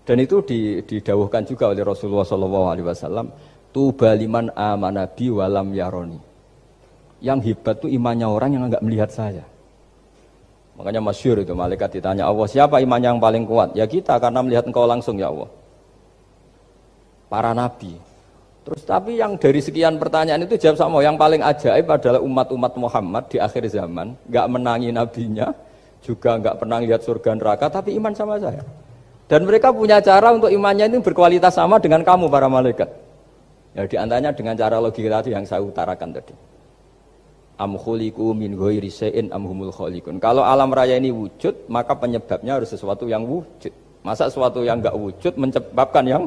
Dan itu didawuhkan juga oleh Rasulullah SAW. Tuba liman amana bi walam yaroni. Yang hebat itu imannya orang yang enggak melihat saya. Makanya masyhur itu malaikat ditanya Allah, siapa imannya yang paling kuat? Ya kita, karena melihat engkau langsung ya Allah. Para nabi. Terus tapi yang dari sekian pertanyaan itu jawab sama, yang paling ajaib adalah umat-umat Muhammad di akhir zaman, enggak menangi nabinya, juga enggak pernah lihat surga neraka, tapi iman sama saya. Dan mereka punya cara untuk imannya itu berkualitas sama dengan kamu para malaikat. Ya diantaranya dengan cara logika tadi yang saya utarakan tadi. Am khuliqu min ghairi syai'in am humul khaliqun. Kalau alam raya ini wujud, maka penyebabnya harus sesuatu yang wujud. Masa sesuatu yang enggak wujud menyebabkan yang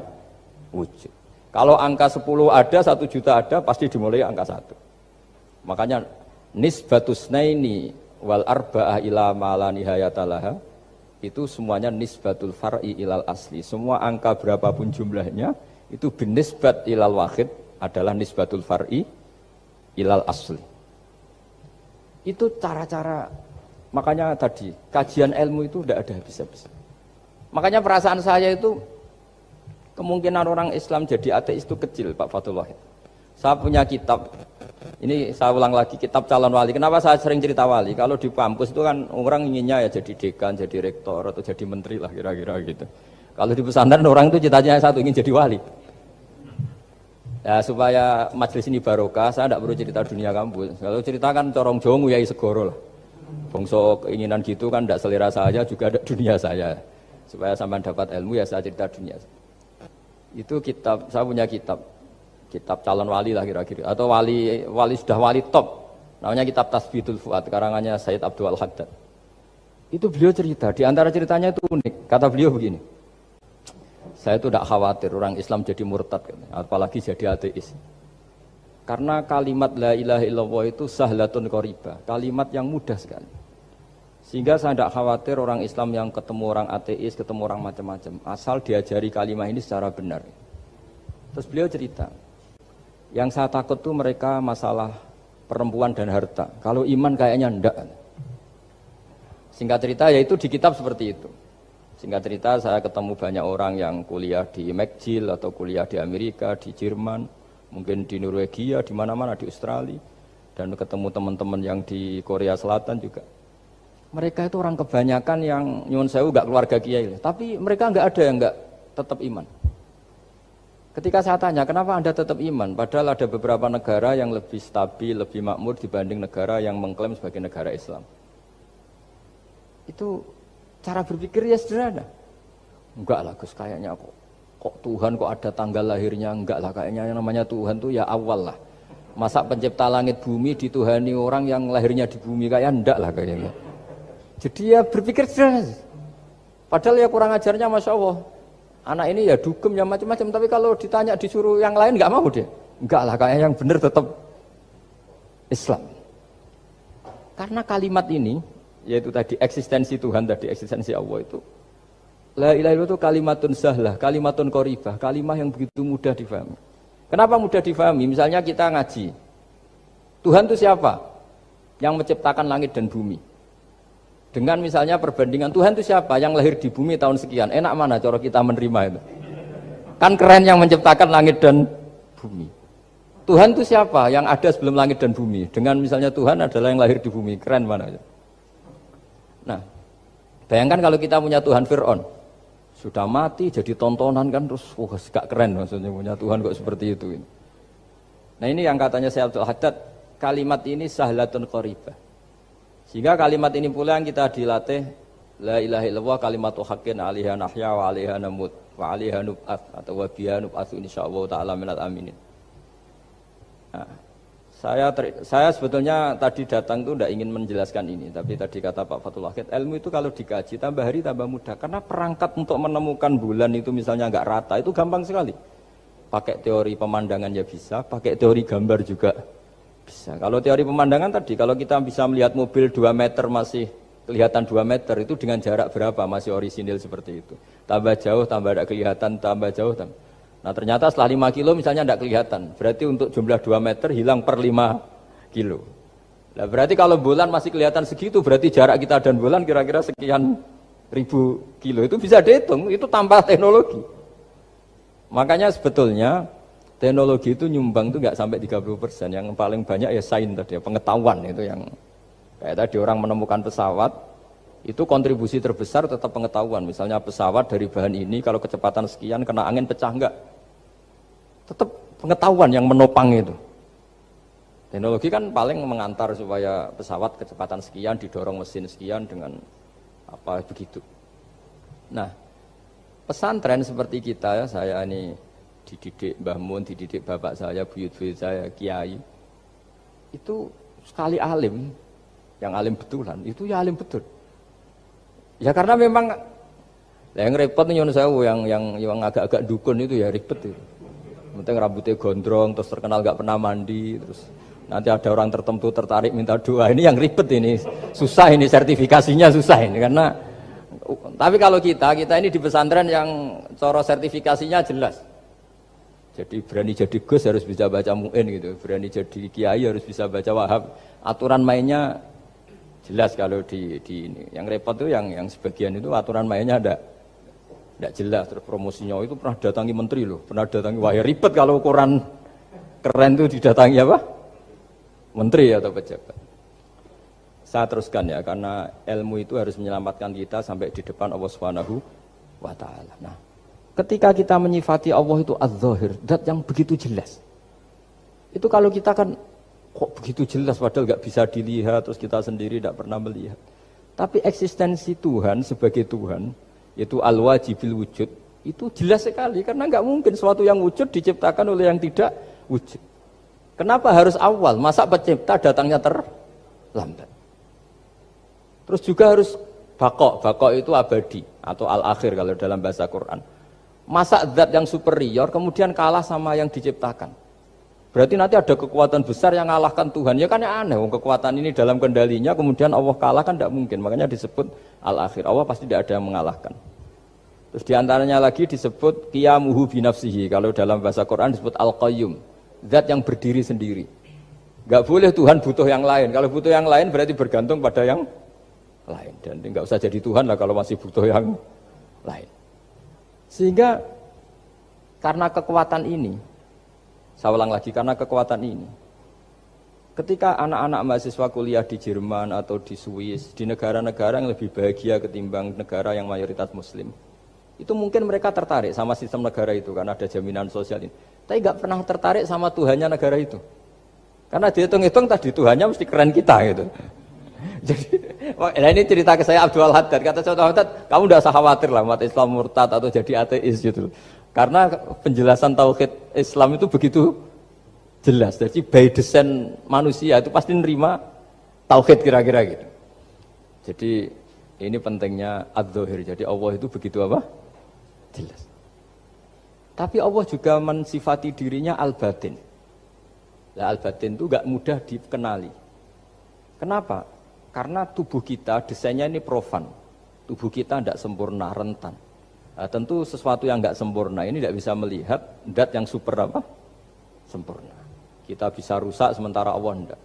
wujud. Kalau angka 10 ada, 1 juta ada, pasti dimulai angka 1. Makanya nisbatusnaini wal arba'ah ila ma la nihayatalaha itu semuanya nisbatul far'i ilal asli. Semua angka berapapun jumlahnya itu binisbat ilal wahid adalah nisbatul far'i ilal asli. Itu cara-cara, makanya tadi kajian ilmu itu tidak ada habis-habis. Makanya perasaan saya itu kemungkinan orang Islam jadi ateis itu kecil, Pak Fathul Wahid. Saya punya kitab, ini saya ulang lagi, kitab calon wali. Kenapa saya sering cerita wali? Kalau di kampus itu kan orang inginnya ya jadi dekan, jadi rektor atau jadi menteri lah kira-kira gitu. Kalau di pesantren orang itu cita-citanya satu, ingin jadi wali. Ya supaya majelis ini barokah, saya tidak perlu cerita dunia kampus. Kalau ceritakan corong jongu ya segoro lah. Bongso keinginan gitu kan tidak selera saya, juga ada dunia saya. Supaya sampai dapat ilmu ya saya cerita dunia. Itu kitab, saya punya kitab calon wali lah kira-kira. Atau wali sudah wali top. Namanya kitab Tasbidul Fuad, karangannya Sayyid Abdul Al-Haddad. Itu beliau cerita, di antara ceritanya itu unik. Kata beliau begini, saya itu tidak khawatir orang Islam jadi murtad, apalagi jadi ateis. Karena kalimat la ilaha illallah itu sahlatun qaribah, kalimat yang mudah sekali. Sehingga saya tidak khawatir orang Islam yang ketemu orang ateis, ketemu orang macam-macam, asal diajari kalimat ini secara benar. Terus beliau cerita, yang saya takut tuh mereka masalah perempuan dan harta. Kalau iman kayaknya enggak. Singkat cerita yaitu di kitab seperti itu. Singkat cerita saya ketemu banyak orang yang kuliah di McGill atau kuliah di Amerika, di Jerman, mungkin di Norwegia, di mana-mana di Australia, dan ketemu teman-teman yang di Korea Selatan juga. Mereka itu orang kebanyakan yang nyuwun sewu enggak keluarga kiai, tapi mereka enggak ada yang enggak tetap iman. Ketika saya tanya, kenapa Anda tetap iman? Padahal ada beberapa negara yang lebih stabil, lebih makmur dibanding negara yang mengklaim sebagai negara Islam. Itu cara berpikir ya sederhana. Enggak lah Gus, kayaknya kok Tuhan kok ada tanggal lahirnya? Enggak lah, kayaknya yang namanya Tuhan tuh ya awal lah. Masa pencipta langit bumi dituhani orang yang lahirnya di bumi, kayak enggak lah kayaknya. Jadi ya berpikir sederhana. Padahal ya kurang ajarnya Masya Allah. Anak ini ya dugem ya macam-macam, tapi kalau ditanya disuruh yang lain enggak mau dia. Enggak lah, kayaknya yang benar tetap Islam. Karena kalimat ini, yaitu tadi eksistensi Tuhan, tadi eksistensi Allah itu, la ilaha illallah itu kalimatun sahlah, kalimatun qoribah, kalimah yang begitu mudah difahami. Kenapa mudah difahami? Misalnya kita ngaji, Tuhan itu siapa? Yang menciptakan langit dan bumi. Dengan misalnya perbandingan Tuhan itu siapa? Yang lahir di bumi tahun sekian. Enak mana cara kita menerima itu? Kan keren yang menciptakan langit dan bumi. Tuhan itu siapa? Yang ada sebelum langit dan bumi. Dengan misalnya Tuhan adalah yang lahir di bumi. Keren mana? Nah, bayangkan kalau kita punya Tuhan Fir'aun. Sudah mati jadi tontonan kan, terus gak keren maksudnya punya Tuhan kok seperti itu. Nah ini yang katanya Syekh Abdul Haddad, kalimat ini sahlatun qaribah. Sehingga kalimat ini pula yang kita dilatih, la ilaha illallah kalimatu haqqin 'alaiha nahya wa 'alaiha namut wa 'alaiha nub'ats atau wa biha nub'atsu insyaallah taala minal aminin. Nah, saya sebetulnya tadi datang itu tidak ingin menjelaskan ini, tapi tadi kata Pak Fathul Wahid, ilmu itu kalau dikaji tambah hari tambah mudah, karena perangkat untuk menemukan bulan itu misalnya enggak rata itu gampang sekali. Pakai teori pemandangan ya bisa, pakai teori gambar juga bisa. Kalau teori pemandangan tadi, kalau kita bisa melihat mobil 2 meter masih kelihatan 2 meter, itu dengan jarak berapa masih orisinil seperti itu. Tambah jauh, tambah tidak kelihatan, tambah jauh. Nah ternyata setelah 5 kilo misalnya tidak kelihatan. Berarti untuk jumlah 2 meter hilang per 5 kilo. Nah berarti kalau bulan masih kelihatan segitu, berarti jarak kita dan bulan kira-kira sekian kilo itu bisa dihitung, itu tanpa teknologi. Makanya sebetulnya teknologi itu nyumbang itu nggak sampai 30%. Yang paling banyak ya sains tadi, pengetahuan itu yang kayak tadi orang menemukan pesawat itu kontribusi terbesar tetap pengetahuan. Misalnya pesawat dari bahan ini kalau kecepatan sekian kena angin pecah enggak, tetap pengetahuan yang menopang itu. Teknologi kan paling mengantar supaya pesawat kecepatan sekian didorong mesin sekian dengan apa begitu. Nah, pesantren seperti kita ya, saya ini dididik Mbah Mun, dididik bapak saya, buyut-buyut saya, kiai. Itu sekali alim, yang alim betulan, itu ya alim betul. Ya karena memang yang repot nih yang agak-agak dukun itu ya ribet itu. Penting rambutnya gondrong, terus terkenal gak pernah mandi, terus nanti ada orang tertentu tertarik minta doa, ini yang ribet ini, susah ini sertifikasinya susah ini karena. Tapi kalau kita ini di pesantren yang coro sertifikasinya jelas. Jadi berani jadi Gus harus bisa baca Mu'in gitu, berani jadi Kiai harus bisa baca Wahab. Aturan mainnya jelas kalau di ini. Yang repot tuh yang sebagian itu aturan mainnya tidak jelas. Terus promosinya itu pernah datangi menteri loh, pernah datangi, wah ya ribet kalau ukuran keren tuh didatangi apa? Menteri atau pejabat. Saya teruskan ya, karena ilmu itu harus menyelamatkan kita sampai di depan Allah Subhanahu wa Ta'ala. Nah, ketika kita menyifati Allah itu az-zahir, zat yang begitu jelas. Itu kalau kita kan kok begitu jelas padahal nggak bisa dilihat, terus kita sendiri tidak pernah melihat. Tapi eksistensi Tuhan sebagai Tuhan, yaitu al-wajibil wujud, itu jelas sekali karena nggak mungkin sesuatu yang wujud diciptakan oleh yang tidak wujud. Kenapa harus awal? Masa pencipta datangnya terlambat? Terus juga harus bakok itu abadi atau al-akhir kalau dalam bahasa Quran. Masa zat yang superior kemudian kalah sama yang diciptakan. Berarti nanti ada kekuatan besar yang mengalahkan Tuhan. Ya kan ya aneh, kekuatan ini dalam kendalinya kemudian Allah kalah kan tidak mungkin. Makanya disebut al-akhir. Allah pasti tidak ada yang mengalahkan. Terus diantaranya lagi disebut qiyamuhu binafsihi. Kalau dalam bahasa Quran disebut al-qayyum. Zat yang berdiri sendiri. Gak boleh Tuhan butuh yang lain. Kalau butuh yang lain berarti bergantung pada yang lain. Dan nggak usah jadi Tuhan lah kalau masih butuh yang lain. Sehingga karena kekuatan ini, saya ulang lagi, karena kekuatan ini, ketika anak-anak mahasiswa kuliah di Jerman atau di Swiss, di negara-negara yang lebih bahagia ketimbang negara yang mayoritas Muslim, itu mungkin mereka tertarik sama sistem negara itu karena ada jaminan sosial ini. Tapi nggak pernah tertarik sama Tuhannya negara itu. Karena dihitung-hitung tadi Tuhannya mesti keren kita gitu. Jadi, nah ini cerita ke saya Abdul Haddad. Kata saya Abdul Haddad, kamu tidak usah khawatir lah umat Islam murtad atau jadi ateis gitu. Karena penjelasan tauhid Islam itu begitu jelas. Jadi by design manusia itu pasti nerima tauhid kira-kira gitu. Jadi ini pentingnya adz-dzahir. Jadi Allah itu begitu apa? Jelas. Tapi Allah juga mensifati dirinya al-batin. Nah, al-batin itu gak mudah dikenali. Kenapa? Karena tubuh kita desainnya ini profan. Tubuh kita tidak sempurna, rentan. Nah, tentu sesuatu yang gak sempurna ini tidak bisa melihat dat yang super apa? Sempurna. Kita bisa rusak sementara Allah tidak.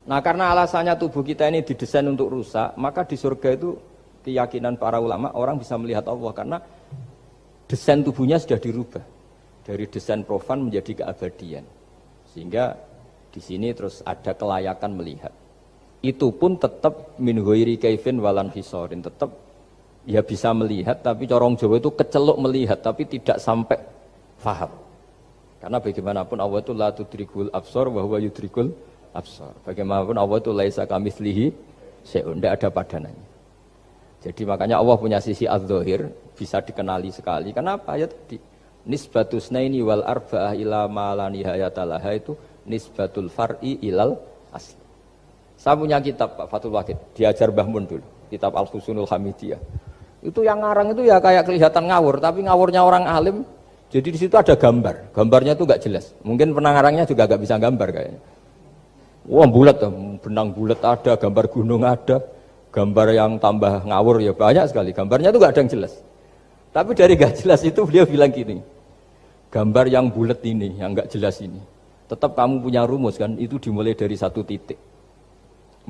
Nah karena alasannya tubuh kita ini didesain untuk rusak, maka di surga itu keyakinan para ulama orang bisa melihat Allah karena desain tubuhnya sudah dirubah dari desain profan menjadi keabadian, sehingga di sini terus ada kelayakan melihat. Itu pun tetap min ghairi kaifin walan hisorin, tetap ya bisa melihat, tapi corong Jawa itu keceluk melihat, tapi tidak sampai faham. Karena bagaimanapun Allah itu la tudrikul absar wa huwa yudrikul absar. Bagaimanapun Allah itu laisa kamitslihi syai'un, tidak ada padanannya. Jadi makanya Allah punya sisi adz-dzahir bisa dikenali sekali. Kenapa? Ya tadi nisbatus naini wal arba'ah ila ma la nihayata laha itu nisbatul far'i ilal asli. Saya punya kitab Pak Fathul Wahid, diajar Mbah Mun dulu, kitab Al-Husunul Hamidiyah. Itu yang ngarang itu ya kayak kelihatan ngawur, tapi ngawurnya orang alim. Jadi di situ ada gambar, gambarnya itu enggak jelas. Mungkin pengarangnya juga enggak bisa gambar kayaknya. Wah bulat, benang bulat ada, gambar gunung ada. Gambar yang tambah ngawur ya banyak sekali. Gambarnya itu gak ada yang jelas. Tapi dari gak jelas itu beliau bilang gini, gambar yang bulat ini, yang gak jelas ini, tetap kamu punya rumus kan, itu dimulai dari satu titik.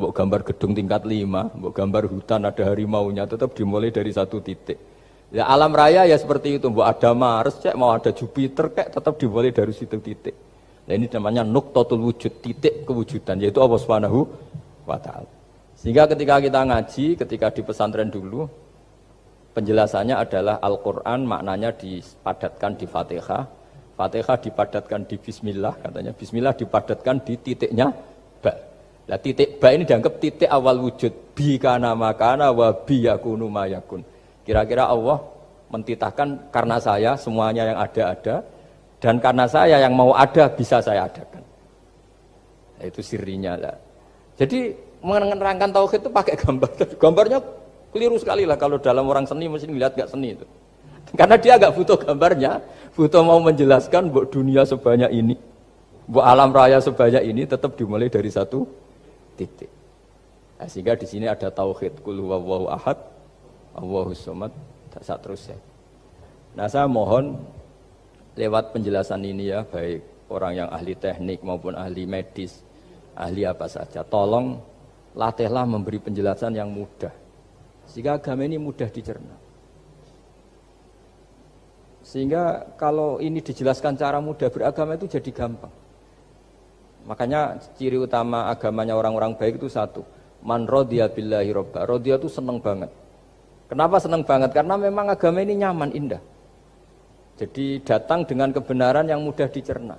Mbok gambar gedung tingkat 5, mbok gambar hutan ada harimaunya, tetap dimulai dari satu titik. Ya alam raya ya seperti itu, mbok ada Mars, cek mau ada Jupiter, kayak tetap dimulai dari situ titik. Nah ini namanya nuqtatul wujud, titik kewujudan, yaitu Allah Subhanahu wa Ta'ala. Sehingga ketika kita ngaji, ketika di pesantren dulu, penjelasannya adalah Al-Quran maknanya dipadatkan di Fatihah, Fatihah dipadatkan di Bismillah, katanya Bismillah dipadatkan di titiknya Ba. Nah titik Ba ini dianggap titik awal wujud, bi kana makana wa bi yakunu mayakun. Kira-kira Allah mentitahkan karena saya semuanya yang ada, dan karena saya yang mau ada bisa saya adakan. Nah, itu sirinya lah. Jadi menerangkan tauhid itu pakai gambar. Gambarnya keliru sekali lah kalau dalam orang seni mesti ngelihat gak seni itu. Karena dia gak butuh gambarnya, butuh mau menjelaskan buat dunia sebanyak ini, buat alam raya sebanyak ini tetap dimulai dari satu titik. Nah, sehingga di sini ada tauhid qul huwallahu ahad, Allahus samad, tak terusnya. Nah, saya mohon lewat penjelasan ini ya, baik orang yang ahli teknik maupun ahli medis, ahli apa saja, tolong latihlah memberi penjelasan yang mudah. Sehingga agama ini mudah dicerna. Sehingga kalau ini dijelaskan cara mudah beragama itu jadi gampang. Makanya ciri utama agamanya orang-orang baik itu satu, man radiya billahi robba. Radiya itu senang banget. Kenapa senang banget? Karena memang agama ini nyaman, indah. Jadi datang dengan kebenaran yang mudah dicerna.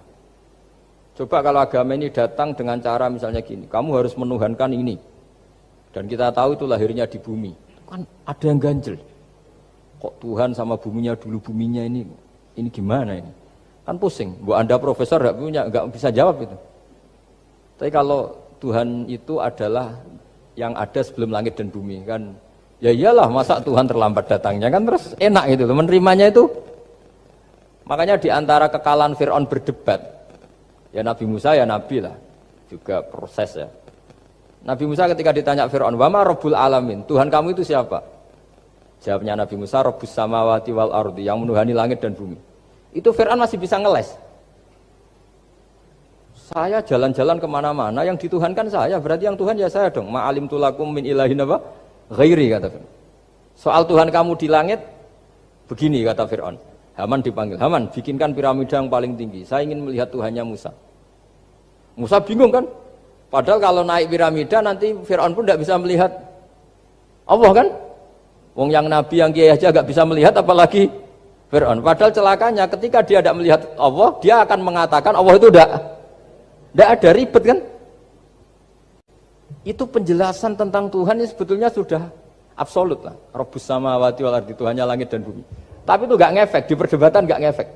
Coba kalau agama ini datang dengan cara misalnya gini, kamu harus menuhankan ini. Dan kita tahu itu lahirnya di bumi. Kan ada yang ganjel. Kok Tuhan sama buminya dulu, buminya ini gimana ini? Kan pusing. Bu Anda profesor nggak bisa jawab itu. Tapi kalau Tuhan itu adalah yang ada sebelum langit dan bumi kan, ya iyalah masa Tuhan terlambat datangnya kan, terus enak gitu menerimanya itu. Makanya diantara kekalahan Fir'aun berdebat, ya Nabi Musa ya Nabi lah, juga proses ya. Nabi Musa ketika ditanya Fir'aun, wama Rabbul Alamin, Tuhan kamu itu siapa? Jawabnya Nabi Musa, Rabbus samawati wal ardi, yang menuhani langit dan bumi. Itu Fir'aun masih bisa ngeles. Saya jalan-jalan kemana-mana, yang dituhankan saya, berarti yang Tuhan ya saya dong. Ma'alim tulakum min ilahin apa? Ghairi, kata Fir'aun. Soal Tuhan kamu di langit, begini kata Fir'aun. Haman dipanggil, Haman bikinkan piramida yang paling tinggi, saya ingin melihat Tuhannya Musa. Musa bingung kan? Padahal kalau naik piramida nanti Fir'aun pun tidak bisa melihat Allah kan? Wong yang Nabi yang kiai aja gak bisa melihat, apalagi Fir'aun. Padahal celakanya ketika dia tidak melihat Allah, dia akan mengatakan Allah itu tidak ada, ribet kan? Itu penjelasan tentang Tuhan ini sebetulnya sudah absolut lah. Rabbus samawati wal ardi, Tuhannya langit dan bumi. Tapi itu gak ngefek, di perdebatan gak ngefek.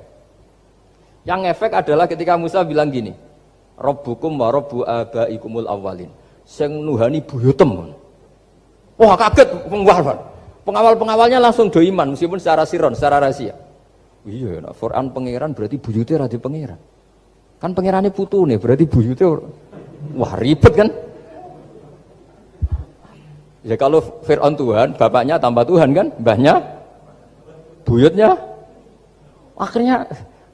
Yang ngefek adalah ketika Musa bilang gini, Rabbukum wa rabbu abaikumul awwalin. Sing nuhani buyutem. Wah kaget pengawal-pengawalnya langsung do iman meskipun secara siron, secara rahasia. Iya, nah, Quran pangeran berarti buyute ra di pangeran. Kan pangerane putune berarti buyute wah ribet kan? Ya kalau Fir'aun Tuhan, bapaknya tambah Tuhan kan, mbahnya buyutnya. Akhirnya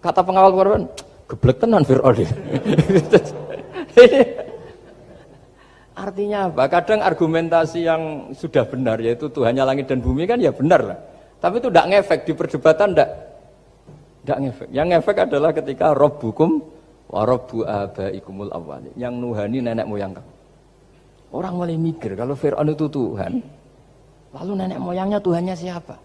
kata pengawal Quran, geblek tenan Fir'aun. Artinya apa? Kadang argumentasi yang sudah benar, yaitu Tuhannya langit dan bumi kan ya benar lah. Tapi itu tidak ngefek di perdebatan, tidak ngefek. Yang ngefek adalah ketika Rabbukum wa rabbu abaikumul awwalin, yang nuhani nenek moyang kamu. Orang mulai mikir kalau Fir'aun itu Tuhan, lalu nenek moyangnya Tuhannya siapa?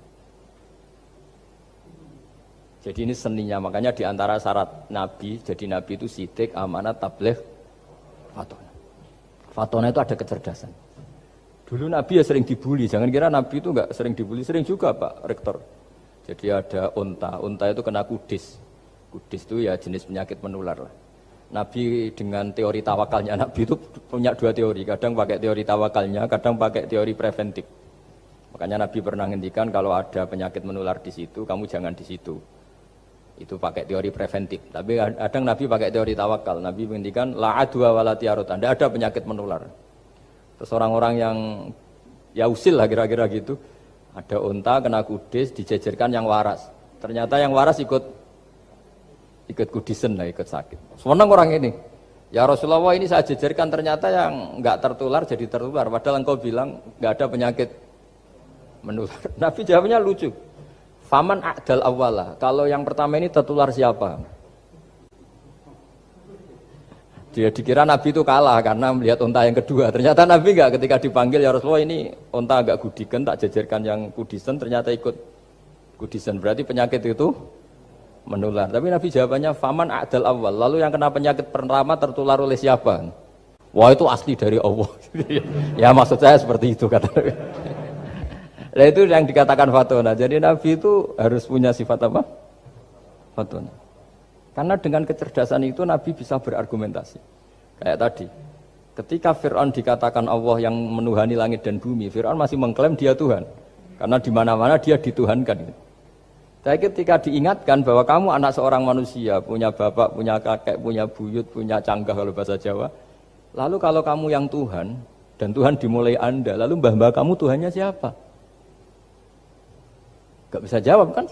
Jadi ini seninya, makanya diantara syarat Nabi, jadi Nabi itu sidik, amanat, tabligh, fatona. Fatona itu ada kecerdasan. Dulu Nabi ya sering dibully, jangan kira Nabi itu enggak sering dibully, sering juga Pak Rektor. Jadi ada unta itu kena kudis. Kudis itu ya jenis penyakit menular lah. Nabi dengan teori tawakalnya, Nabi itu punya dua teori, kadang pakai teori tawakalnya, kadang pakai teori preventif. Makanya Nabi pernah ngendikan kalau ada penyakit menular di situ, kamu jangan di situ. Itu pakai teori preventif. Tapi kadang Nabi pakai teori tawakal. Nabi menghentikan la adwa wala tiarut. Tidak ada penyakit menular. Terus orang-orang yang ya usil lah kira-kira gitu. Ada unta kena kudis, dijejerkan yang waras. Ternyata yang waras ikut kudisen lah, ikut sakit. Senang orang ini. Ya Rasulullah ini saya jejerkan ternyata yang nggak tertular jadi tertular. Padahal engkau bilang nggak ada penyakit menular. Nabi jawabnya lucu. Faman a'dal awwala. Kalau yang pertama ini tertular siapa? Dia dikira Nabi itu kalah karena melihat unta yang kedua. Ternyata Nabi enggak, ketika dipanggil ya Rasulullah ini unta agak gudikan, tak jejerkan yang kudisen, ternyata ikut kudisen. Berarti penyakit itu menular. Tapi Nabi jawabannya faman a'dal awal. Lalu yang kena penyakit pertama tertular oleh siapa? Wah itu asli dari Allah. Ya maksud saya seperti itu kata Nabi. Nah itu yang dikatakan fatona. Jadi Nabi itu harus punya sifat apa? Fatona. Karena dengan kecerdasan itu Nabi bisa berargumentasi. Kayak tadi, ketika Fir'aun dikatakan Allah yang menuhani langit dan bumi, Fir'aun masih mengklaim dia Tuhan. Karena di mana-mana dia dituhankan. Tapi ketika diingatkan bahwa kamu anak seorang manusia, punya bapak, punya kakek, punya buyut, punya canggah kalau bahasa Jawa. Lalu kalau kamu yang Tuhan, dan Tuhan dimulai Anda, lalu mbah-mbah kamu Tuhannya siapa? Gak bisa jawab kan?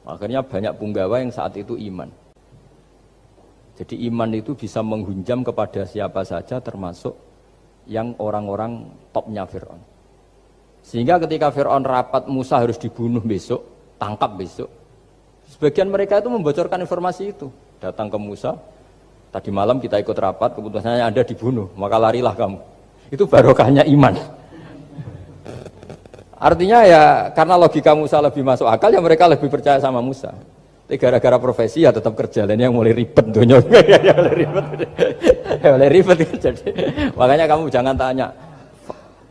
Akhirnya banyak punggawa yang saat itu iman. Jadi iman itu bisa menghunjam kepada siapa saja termasuk yang orang-orang topnya Fir'aun. Sehingga ketika Fir'aun rapat Musa harus dibunuh besok, tangkap besok. Sebagian mereka itu membocorkan informasi itu. Datang ke Musa, tadi malam kita ikut rapat, keputusannya Anda dibunuh, maka larilah kamu. Itu barokahnya iman. Artinya ya karena logika Musa lebih masuk akal ya mereka lebih percaya sama Musa. Tapi gara-gara profesi ya tetap kerja dan yang mulai ribet dunia. mulai ribet jadi. Makanya kamu jangan tanya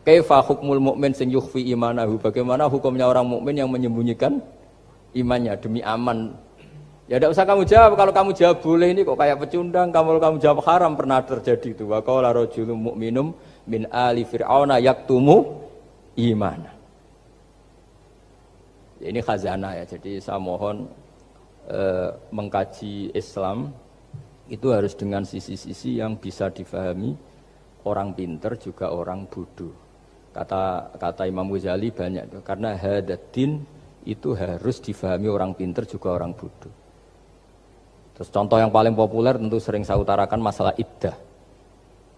kaifa hukmul mukmin sing yukhfi imanahu. Bagaimana hukumnya orang mukmin yang menyembunyikan imannya demi aman. Ya tidak usah kamu jawab. Kalau kamu jawab boleh ini kok kayak pecundang. Kalau kamu jawab haram pernah terjadi itu. Wa qala rajulun mu'minum min ali fir'auna yaktumu imana. Ini khazanah ya, jadi saya mohon mengkaji Islam itu harus dengan sisi-sisi yang bisa difahami orang pinter juga orang bodoh. Kata Imam Ghazali banyak itu, karena hadatin itu harus difahami orang pinter juga orang bodoh. Terus contoh yang paling populer tentu sering saya utarakan masalah iddah.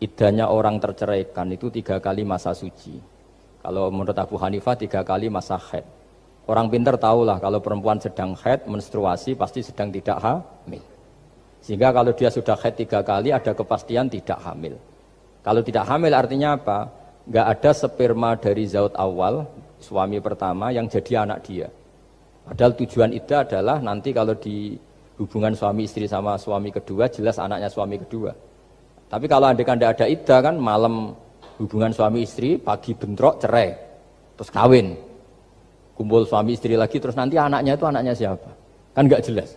Iddahnya orang terceraikan itu 3 kali masa suci. Kalau menurut Abu Hanifah 3 kali masa haid. Orang pintar tahulah kalau perempuan sedang haid, menstruasi pasti sedang tidak hamil. Sehingga kalau dia sudah haid 3 kali ada kepastian tidak hamil. Kalau tidak hamil artinya apa? Enggak ada sperma dari zaut awal, suami pertama yang jadi anak dia. Padahal tujuan iddah adalah nanti kalau di hubungan suami istri sama suami kedua jelas anaknya suami kedua. Tapi kalau andaikan tidak ada iddah kan malam hubungan suami istri, pagi bentrok cerai, terus kawin. Kumpul suami istri lagi terus nanti anaknya itu anaknya siapa? Kan enggak jelas.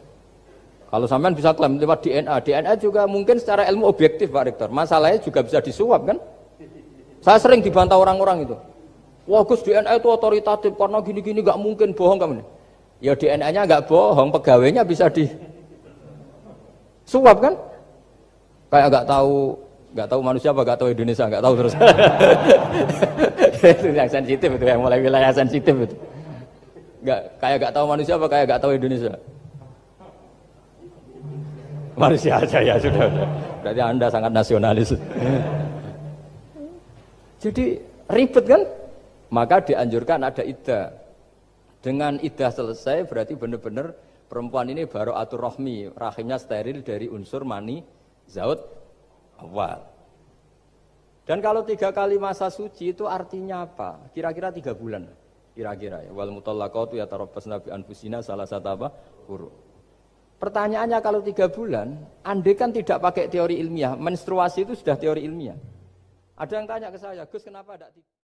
Kalau sampean bisa klaim lewat DNA, DNA juga mungkin secara ilmu objektif Pak Rektor. Masalahnya juga bisa disuap kan? Saya sering dibantah orang-orang itu. Wah Gus DNA itu otoritatif karena gini-gini enggak mungkin bohong kamu. Ya DNA-nya enggak bohong, pegawainya bisa disuap kan? Kayak enggak tahu manusia apa enggak tahu Indonesia, enggak tahu terus. Itu yang sensitif itu, yang mulai wilayah sensitif itu. Kayak tahu manusia apa kayak tahu Indonesia? Manusia aja ya sudah. Berarti Anda sangat nasionalis. Jadi ribet kan? Maka dianjurkan ada iddah. Dengan iddah selesai berarti benar-benar perempuan ini baru atur rohmi, rahimnya steril dari unsur mani zaut awal. Dan kalau 3 kali masa suci itu artinya apa? Kira-kira 3 bulan. Kira-kira ya. Wal mutallaqatu yatarabbasna bi anfusina salah satu apa? Huruf. Pertanyaannya kalau 3 bulan, andai kan tidak pakai teori ilmiah, menstruasi itu sudah teori ilmiah. Ada yang tanya ke saya, Gus kenapa tidak